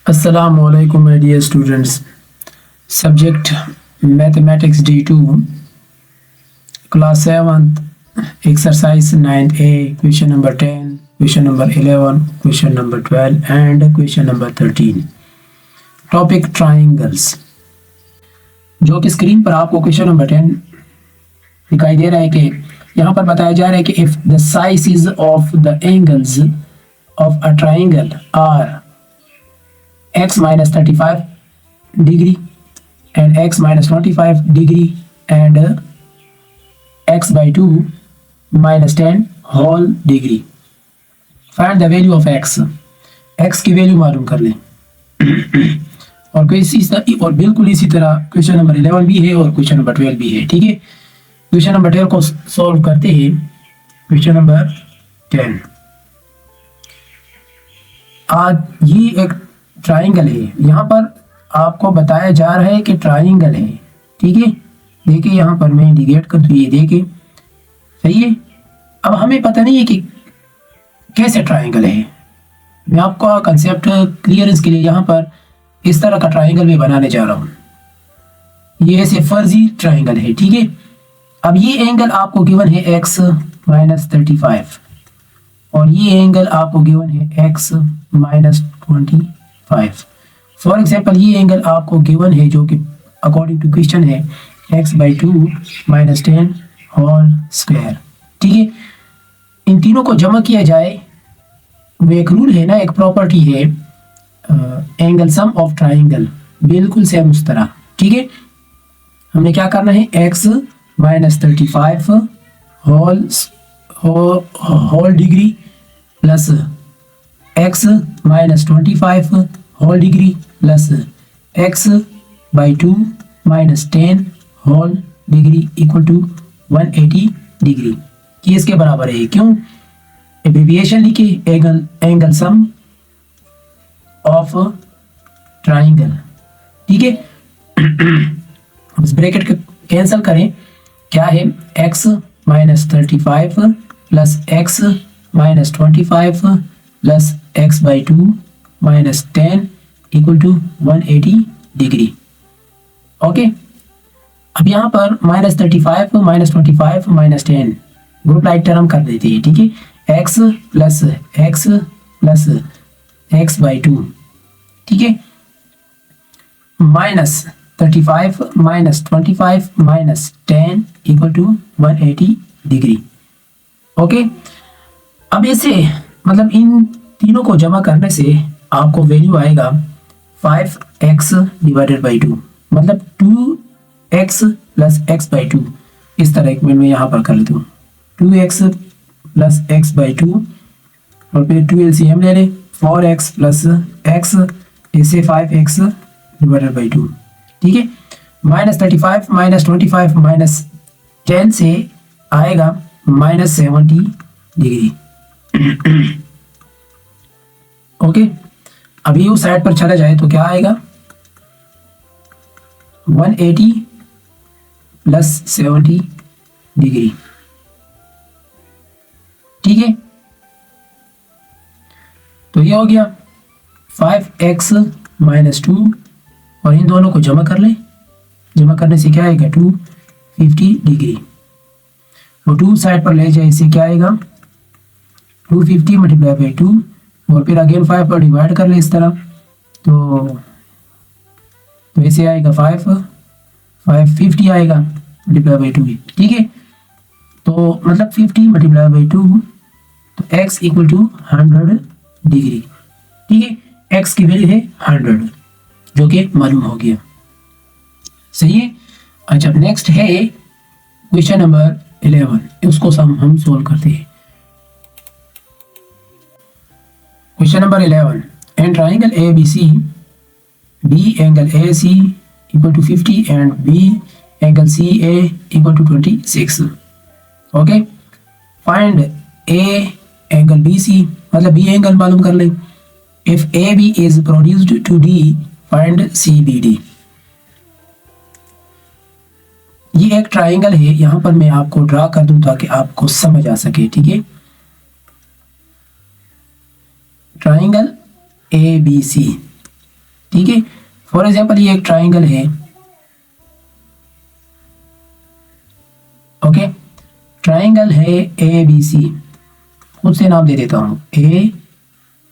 Assalamualaikum my dear students. Subject Mathematics D2 Class 7th Exercise 9A Question number 10 Question number 11 Question number 12 and Question number 13 Topic Triangles जो कि screen पर आपको question number 10 दिखाई दे रहा है कि यहाँ पर बताया जा रहा है कि if the sizes of the angles of a triangle are x minus 35 degree and x minus 25 degree and x by 2 minus 10 whole degree. Find the value of x. x की वैल्यू मालूम कर लें और बिल्कुल इसी तरह क्वेश्चन नंबर 11 भी है और क्वेश्चन नंबर 12 भी है. ठीक है, क्वेश्चन नंबर 12 को सॉल्व करते हैं. क्वेश्चन नंबर 10 आज ये एक ट्राइंगल है. यहाँ पर आपको बताया जा रहा है कि ट्राइंगल है. ठीक है, देखिए यहाँ पर मैं इंडिकेट कर दूँ, ये देखिए सही है. अब हमें पता नहीं है कि कैसे ट्राइंगल है. मैं आपको कंसेप्ट क्लियरेंस के लिए यहाँ पर इस तरह का ट्राइंगल में बनाने जा रहा हूँ. ये ऐसे फर्जी ट्राइंगल है. ठीक है, अब ये एंगल आपको गिवन है x माइनस 35 और ये एंगल आपको गिवन है x माइनस 25. फॉर एग्जाम्पल ये एंगल आपको गिवन है जो कि अकॉर्डिंग टू क्वेश्चन है x by 2 minus 10 whole square. ठीक है, इन तीनों को जमा किया जाए. वो एक रूल है ना, एक प्रॉपर्टी है एंगल सम ऑफ ट्राइंगल, बिल्कुल सेम उस तरह. ठीक है, हमने क्या करना है x minus 35 whole degree plus x minus 25 whole degree plus x by 2 minus 10 whole degree equal to 180 degree की इसके बराबर है. क्यों? एब्रिविएशन लिखे एंगल सम ऑफ ट्राइंगल. ठीक है, इस ब्रैकेट को कैंसिल करें. क्या है x minus 35 plus x minus 25 plus x by 2 minus 10 equal to 180 degree. Okay, अब यहाँ पर minus 35 minus 25 minus 10 group like term कर देते हैं. ठीक है, x प्लस x बाई 2. ठीक है, minus 35 minus 25 minus 10 equal to 180 degree. Okay, अब ऐसे मतलब इन तीनों को जमा करने से आपको वैल्यू आएगा 5x डिवाइडेड बाई 2, मतलब 2x प्लस x बाई 2. इस तरह एक मिनट में यहाँ पर कर लेता हूँ. 2x प्लस x बाई 2 और फिर 2 LCM ले लें. 4x प्लस x ऐसे 5x डिवाइडेड बाई 2. ठीक है, माइनस 35 माइनस 25 माइनस 10 से आएगा माइनस 70 डिग्री. ओके, अभी उस साइड पर चला जाए तो क्या आएगा 180 प्लस 70 डिग्री. ठीक है, तो ये हो गया 5x माइनस 2 और इन दोनों को जमा कर ले. जमा करने से क्या आएगा 250 डिग्री. वो 2 साइड पर ले जाए इससे क्या आएगा 250 मल्टीप्लाई बाई 2 और फिर अगेन 5 पर डिवाइड कर ले इस तरह. तो ऐसे आएगा 550 आएगा मल्टीप्लाई बाई 2. ठीक है, तो मतलब 50 मल्टीप्लाई बाई 2 तो x इक्वल टू 100 डिग्री. ठीक है, x की वैल्यू है 100 जो कि मालूम हो गया. सही है. अच्छा, नेक्स्ट है क्वेश्चन नंबर 11. उसको हम सोल्व करते हैं. Question number 11. An triangle ABC, B angle AC equal to 50 and B angle CA equal to 26. Okay, find A angle BC, मतलब B एंगल मालूम कर ले. If AB is produced to D, find CBD. ये एक triangle है. यहाँ पर मैं आपको ड्रा कर दूं ताकि आपको समझ आ सके. ठीक है, ट्राइंगल ABC ठीक है। फॉर एग्जांपल ये एक ट्राइंगल है, ओके, ट्राइंगल है ए बी सी, खुद से नाम दे देता हूँ ए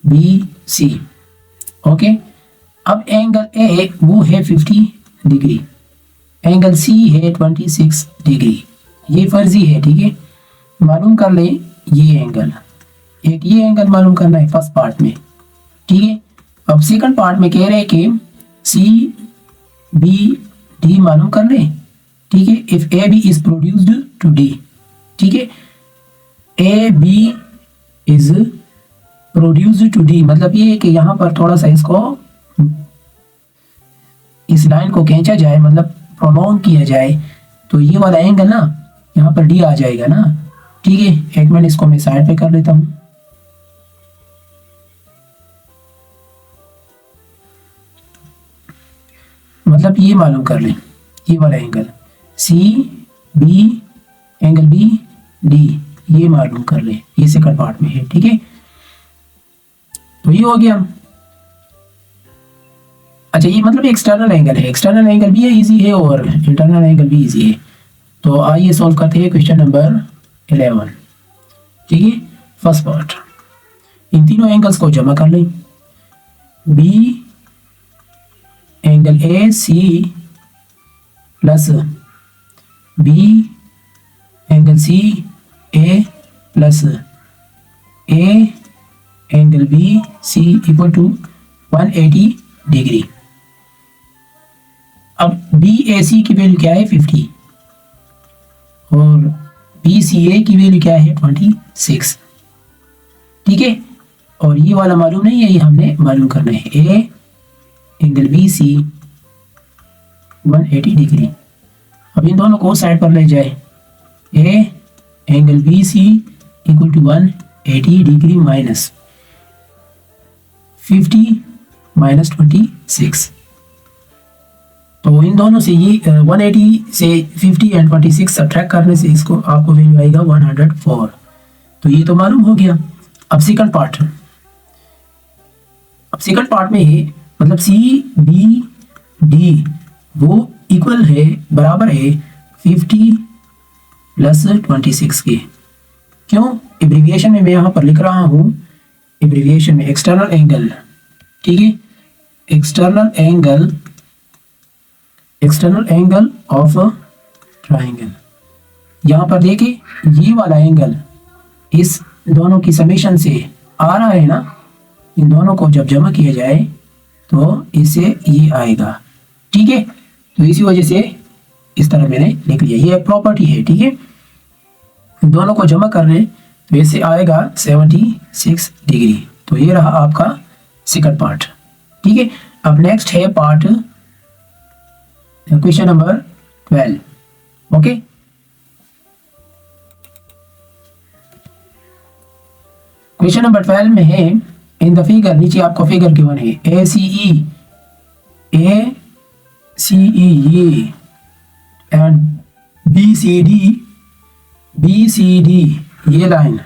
बी सी, ओके। अब एंगल ए वो है 50 डिग्री, एंगल सी है 26 डिग्री, ये फर्जी है, ठीक है। मालूम कर ले ये एंगल, एक ये एंगल मालूम करना है फर्स्ट पार्ट में, ठीक है। अब सेकंड पार्ट में कह रहे हैं कि सी बी डी मालूम कर ले, ठीक है। If A B is produced to D, ठीक है, A B is produced to D, मतलब ये है कि यहाँ पर थोड़ा सा इसको, इस लाइन को खींचा जाए, मतलब प्रोलॉन्ग किया जाए, तो ये वाला एंगल ना यहाँ पर डी आ जाएगा ना, ठीक है। एक मिनट इसको मैं साइड पे कर लेता हूँ। मतलब ये मालूम कर लें, ये वाला angle C B, angle B D, ये मालूम कर लें, ये सेकंड पार्ट में है, ठीक है। तो ये हो गया। अच्छा, ये मतलब एक्सटर्नल एंगल है, एक्सटर्नल एंगल भी इजी है और इंटरनल एंगल भी इजी है। तो आइए सॉल्व करते हैं क्वेश्चन नंबर 11, ठीक है। फर्स्ट पार्ट, इन तीनों एंगल्स को जमा कर लें, B angle A C plus B angle C A plus A angle B C equal to 180 degree. अब बी ए सी की वैल्यू क्या है 50 और बी सी ए की वैल्यू क्या है 26, ठीक है। और ये वाला मालूम नहीं है, ये हमने मालूम करना है, A angle B C 180 degree. अब इन दोनों को साइड पर ले जाए, A angle B C equal to 180 degree minus 50 minus 26। तो इन दोनों से ये 180 से 50 एंड 26 सब्ट्रैक्ट करने से इसको आपको वैल्यू आएगा 104। तो ये तो मालूम हो गया। अब सेकंड पार्ट, अब सेकंड पार्ट में है मतलब सी बी डी वो इक्वल है, बराबर है 50 प्लस 26 के। क्यों? एब्रीविएशन में मैं यहाँ पर लिख रहा हूँ, एब्रीविएशन में एक्सटर्नल एंगल, ठीक है, एक्सटर्नल एंगल ऑफ ट्राइंगल। यहाँ पर देखिए ये वाला एंगल इस दोनों की समेशन से आ रहा है ना, इन दोनों को जब जमा किया जाए तो इससे ये आएगा, ठीक है। तो इसी वजह से इस तरह मैंने लिख लिया, ये प्रॉपर्टी है, ठीक है। इन दोनों को जमा कर रहे तो इससे आएगा 76 डिग्री। तो ये रहा आपका सेकंड पार्ट, ठीक है। अब नेक्स्ट है part question number 12, okay. Question number 12 में है इन द फिगर, नीचे आपको फिगर गिवन है ए सी ई ये एंड बी सी डी ये लाइन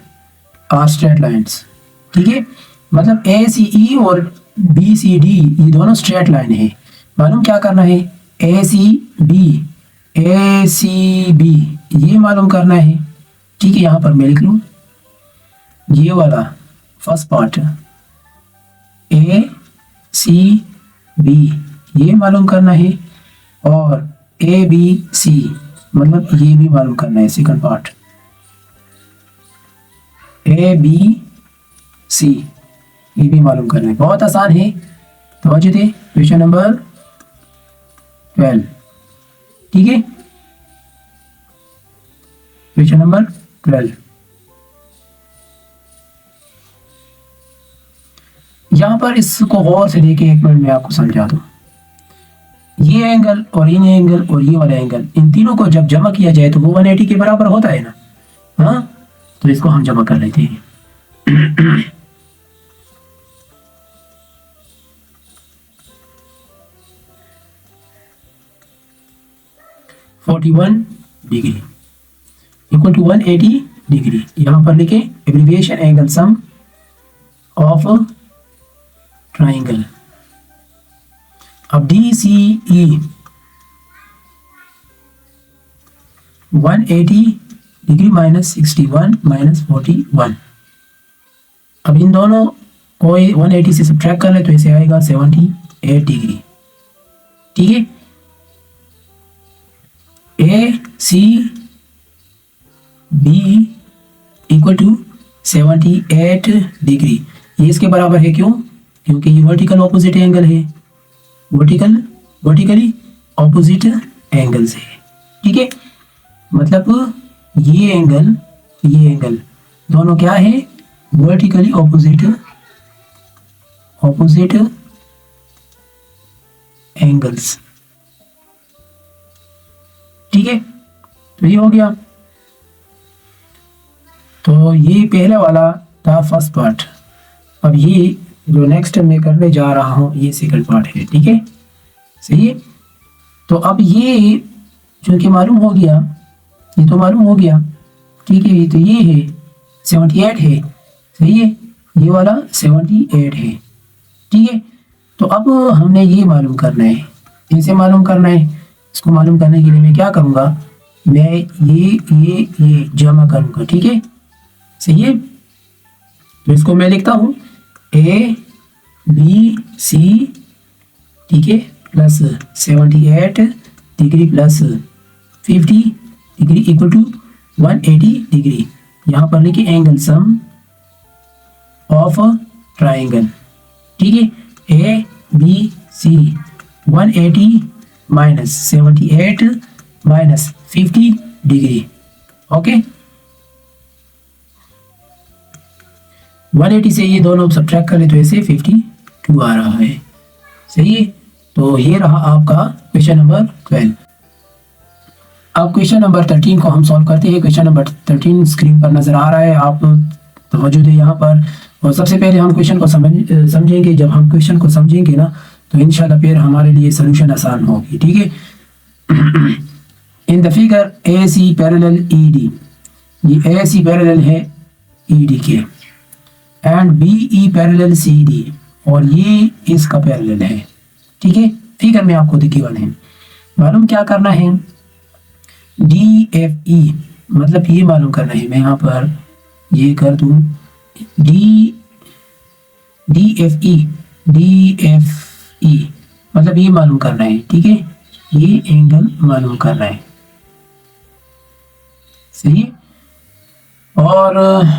आर स्ट्रेट लाइन्स, ठीक है। मतलब ए सी ई और बी सी डी ये दोनों स्ट्रेट लाइन है। मालूम क्या करना है, ए सी बी ये मालूम करना है, ठीक है। यहाँ पर मैं लिख लूँ ये वाला first part A C B ये मालूम करना है और ए बी सी मतलब ये भी मालूम करना है, second part A B C ये भी मालूम करना है। बहुत आसान है। तो वजह थे क्वेश्चन नंबर 12, ठीक है। क्वेश्चन नंबर 12, यहां पर इसको गौर से देखिए, एक मिनट में आपको समझा दूं। ये एंगल और इन एंगल और ये वाला एंगल, इन तीनों को जब जमा किया जाए तो वो 180 के बराबर होता है ना, हाँ। तो इसको हम जमा कर लेते हैं। 41 डिग्री इक्वल टू 180 डिग्री। यहां पर लिखे abbreviation angle sum of triangle, अब DCE 180 डिग्री माइनस 61 माइनस 41। अब इन दोनों को 180 से सब्ट्रैक्ट कर ले तो इसे आएगा 78 डिग्री। ठीक है, ACB इक्वल टू 78 डिग्री। ये इसके बराबर है, क्यों? क्योंकि ये वर्टिकल ऑपोजिट एंगल है, वर्टिकली ऑपोजिट एंगल्स है। ठीक है, मतलब ये एंगल दोनों क्या है? Vertically opposite angles. ठीक है, तो ये हो गया। तो ये पहले वाला था फर्स्ट पार्ट। अब ये जो नेक्स्ट मैं करने जा रहा हूँ ये सेकंड पार्ट है। ठीक है, सही है। तो अब ये चूंकि मालूम हो गया, ये तो मालूम हो गया। ठीक है, तो ये है 78 है, सही है, ये वाला 78 है। ठीक है, तो अब हमने ये मालूम करना है, कैसे मालूम करना है? इसको मालूम करने के लिए मैं क्या करूँगा, मैं ये जमा करूँगा। ठीक है, सही है। तो इसको मैं लिखता हूँ ABC, ठीक है, plus 78 degree plus 50 degree equal to 180 degree. यहाँ पर लिखिए एंगल सम ऑफ ट्राइंगल। ठीक है, ABC 180 minus 78 minus 50 degree. Okay, 180 से ये दोनों सब्ट्रैक्ट कर ले तो ऐसे 52 आ रहा है। सही है, तो ये रहा आपका क्वेश्चन नंबर 12। अब क्वेश्चन नंबर 13 को हम सॉल्व करते हैं। क्वेश्चन नंबर 13 स्क्रीन पर नजर आ रहा है, आप तवज्जो दें यहाँ पर। और सबसे पहले हम क्वेश्चन को समझेंगे। जब हम क्वेश्चन को समझेंगे ना तो इंशाल्लाह फिर हमारे लिए सोल्यूशन आसान होगी। ठीक है, in the figure AC parallel ED, ये AC पैरेलल है ED के, एंड BE पैरेलल CD, और ये इसका पैरेलल है। ठीक है, फिगर में आपको गिवन है। मालूम क्या करना है? DFE, मतलब ये मालूम करना है। मैं यहाँ पर ये कर दूं DFE, मतलब ये मालूम करना है। ठीक है, ये एंगल मालूम करना है। सही है। और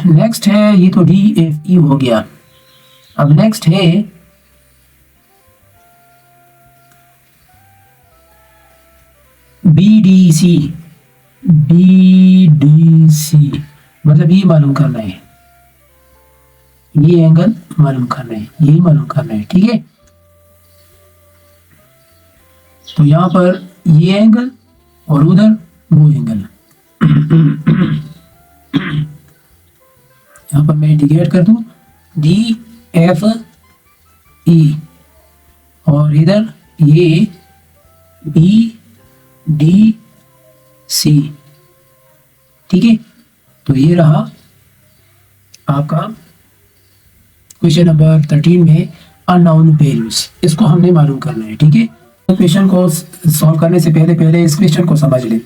नेक्स्ट है, ये तो DFE हो गया। अब नेक्स्ट है BDC, मतलब ये मालूम करना है, ये एंगल मालूम करना है, यही मालूम करना है। ठीक है, तो यहाँ पर ये एंगल और उधर वो एंगल। यहाँ पर मैं इंडिकेट कर दूं DFE, और इधर ये BDC। ठीक है, तो ये रहा आपका क्वेश्चन नंबर 13 में अननोन वैल्यूज। इसको हमने मालूम करना है। ठीक है, तो क्वेश्चन को सॉल्व करने से पहले इस क्वेश्चन को समझ लें।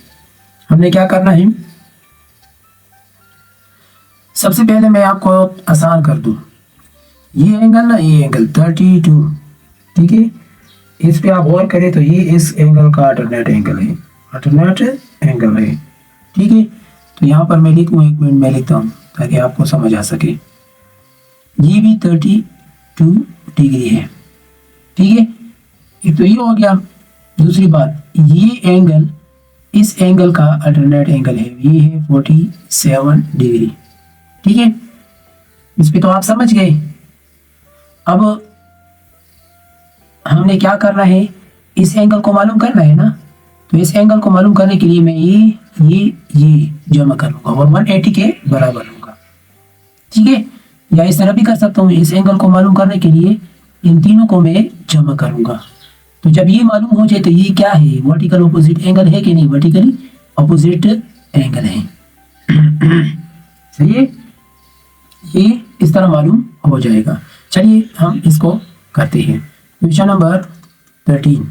हमने क्या करना है, सबसे पहले मैं आपको आसान कर दूं। ये एंगल ना, ये एंगल 32, ठीक है, इस पे आप गौर करें तो ये इस एंगल का अल्टरनेट एंगल है, ठीक है। तो यहाँ पर मैं लिखूँ, एक मिनट में लिखता हूँ ताकि आपको समझ आ सके। ये भी 32 डिग्री है, ठीक है। एक तो ये हो गया। दूसरी बात, ये एंगल इस एंगल का अल्टरनेट एंगल है, ये है 47 डिग्री, ठीक है। इस पे तो आप समझ गए। अब हमने क्या करना है, इस एंगल को मालूम करना है ना। तो इस एंगल को मालूम करने के लिए मैं ये जमा करूंगा और 180 के बराबर होगा, ठीक है। या इस तरह भी कर सकता हूँ, इस एंगल को मालूम करने के लिए इन तीनों को मैं जमा करूंगा। तो जब ये मालूम हो जाए तो ये क्या है, वर्टिकल ऑपोजिट एंगल है कि नहीं, वर्टिकली ऑपोजिट एंगल है। सही है, ये इस तरह मालूम हो जाएगा। चलिए हम इसको करते हैं। Question number 13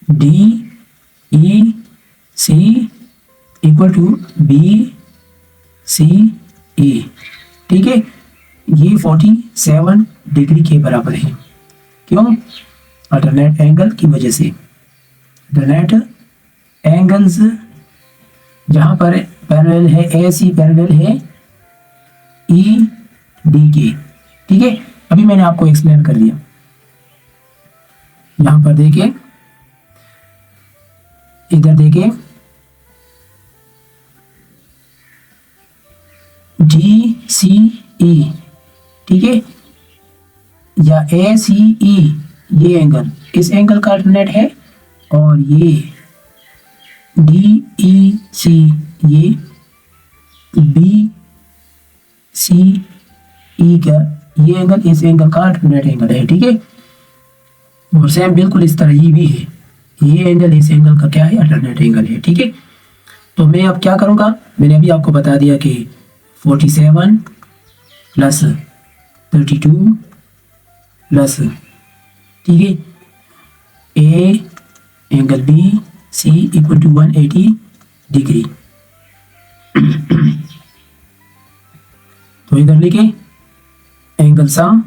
D E C equal to B C A. ठीक है, ये 47 डिग्री के बराबर है। क्यों? अल्टरनेट एंगल की वजह से। अल्टरनेट एंगल्स जहां पर पैरेलल है, ए सी पैरेलल है ई डी के। ठीक है, अभी मैंने आपको एक्सप्लेन कर दिया। यहां पर देखिए, इधर देखिए, डी सी ई, ठीक है, या ए सी ई, ये एंगल, इस एंगल का अल्टरनेट है, और ये डी ई सी, ये बी सी ई का ये एंगल इस एंगल का अल्टरनेट एंगल है। ठीक है, और सेम बिल्कुल इस तरह ये भी है, ये एंगल इस एंगल का क्या है? अल्टरनेट एंगल है। ठीक है, तो मैं अब क्या करूँगा, मैंने अभी आपको बता दिया कि 47 प्लस 32 प्लस, ठीक है, A angle B C equal to 180 degree. तो इधर लिखे एंगल सम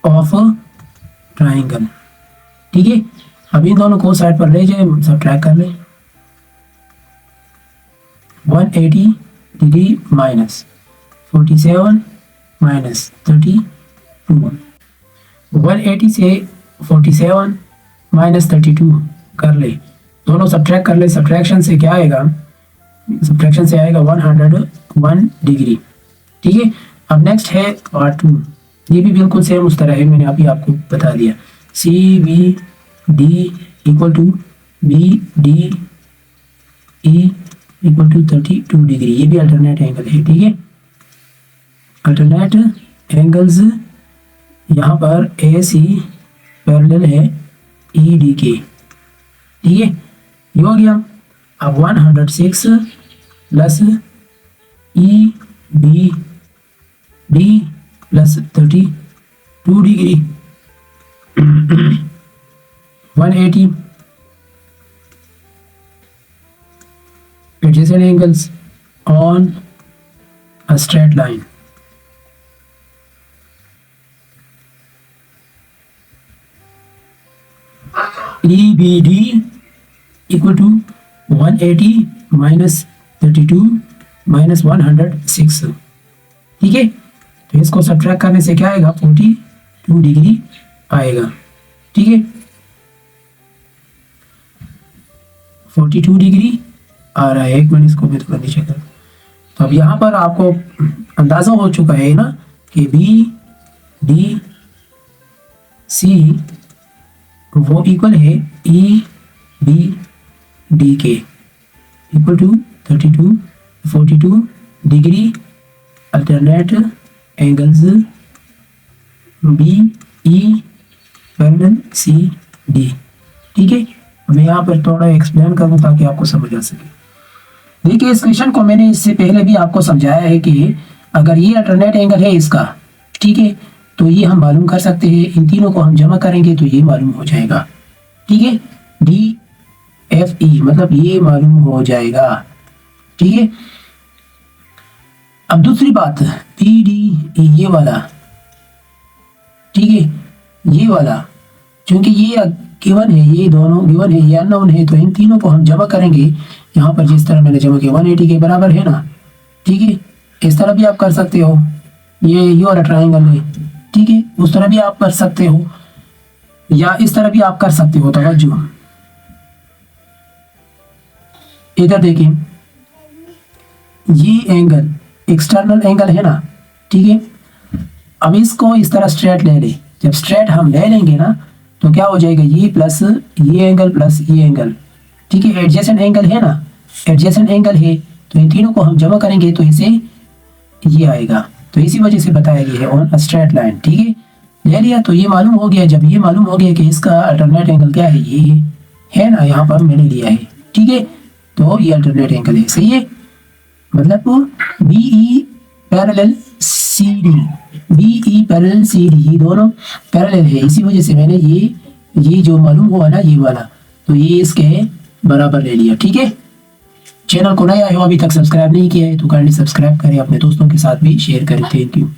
ऑफ ट्राइंगल। ठीक है, अब इन दोनों को साइड पर ले जाए, सब्ट्रैक्ट कर ले। 180 डिग्री माइनस 47 माइनस 32, 180 से 47 माइनस 32 कर ले, दोनों सब्ट्रैक्ट कर ले। सब्ट्रैक्शन से क्या आएगा? सब्ट्रैक्शन से आएगा 101 डिग्री। ठीक है, अब नेक्स्ट है पार्ट 2। ये भी बिल्कुल सेम उस तरह है, मैंने अभी आपको बता दिया। C B D equal to B D E equal to 32 degree. ये भी अल्टरनेट एंगल है। ठीक है, अल्टरनेट एंगल्स यहाँ पर ए सी पैरेलल है ई डी के। ठीक है, ये हो गया। अब 106 plus E B D plus 32 degree 180 adjacent angles on a straight line. EBD equal to 180 minus 32 minus 106। ठीक है, तो इसको सब्ट्रैक्ट करने से क्या आएगा? 42 डिग्री आएगा। ठीक है, 42 डिग्री आ रहा है। एक मिनट, इसको भी थोड़ा नीचे कर। तो अब यहाँ पर आपको अंदाजा हो चुका है ना कि बी डी सी वो इक्वल है ई बी डी के equal to 42 degree alternate angles B E parallel C D. ठीक है, मैं यहाँ पर थोड़ा एक्सप्लेन करूँ ताकि आपको समझ आ सके। देखिए, इस क्वेश्चन को मैंने इससे पहले भी आपको समझाया है कि अगर ये अल्टरनेट एंगल है इसका, ठीक है, तो ये हम मालूम कर सकते हैं। इन तीनों को हम जमा करेंगे तो ये मालूम हो जाएगा। ठीक है, डी एफ ई मतलब ये मालूम हो जाएगा। ठीक है, अब दूसरी बात, पी डी ये वाला, ठीक है, ये वाला क्योंकि ये गिवन है, ये दोनों गिवन है, ये अननोन है, तो इन तीनों को हम जमा करेंगे। यहाँ पर जिस तरह मैंने जमा किया 180 के बराबर है ना। ठीक है, इस तरह भी आप कर सकते हो, ये वाला ट्राइंगल है। ठीक है, उस तरह भी आप कर सकते हो, या इस तरह भी आप कर सकते हो। तवज्जो, इधर देखिए, ये एंगल एक्सटर्नल एंगल है ना। ठीक है, अब इसको इस तरह स्ट्रेट ले ले। जब स्ट्रेट हम ले लेंगे ना तो क्या हो जाएगा? ये प्लस ये एंगल प्लस ये एंगल। ठीक है, एडजेसेंट एंगल है ना, एडजेसेंट एंगल है, तो इन तीनों को हम जमा करेंगे तो इसे ये आएगा। तो इसी वजह से बताया गया है ऑन अ स्ट्रेट लाइन। ठीक है, ले लिया तो ये मालूम हो गया। जब ये मालूम हो गया कि इसका अल्टरनेट एंगल क्या है, ये है ना, यहाँ पर मैंने लिया है। ठीक है, तो ये अल्टरनेट एंगल है। सही है, मतलब B E parallel C D, B E parallel C D, ये दोनों पैरेलल है, इसी वजह से मैंने ये जो मालूम हुआ ना ये वाला, तो ये इसके बराबर ले लिया। ठीक है, चैनल को नया है अभी तक सब्सक्राइब नहीं किया है तो काइंडली सब्सक्राइब करें, अपने दोस्तों के साथ भी शेयर करें। Thank you.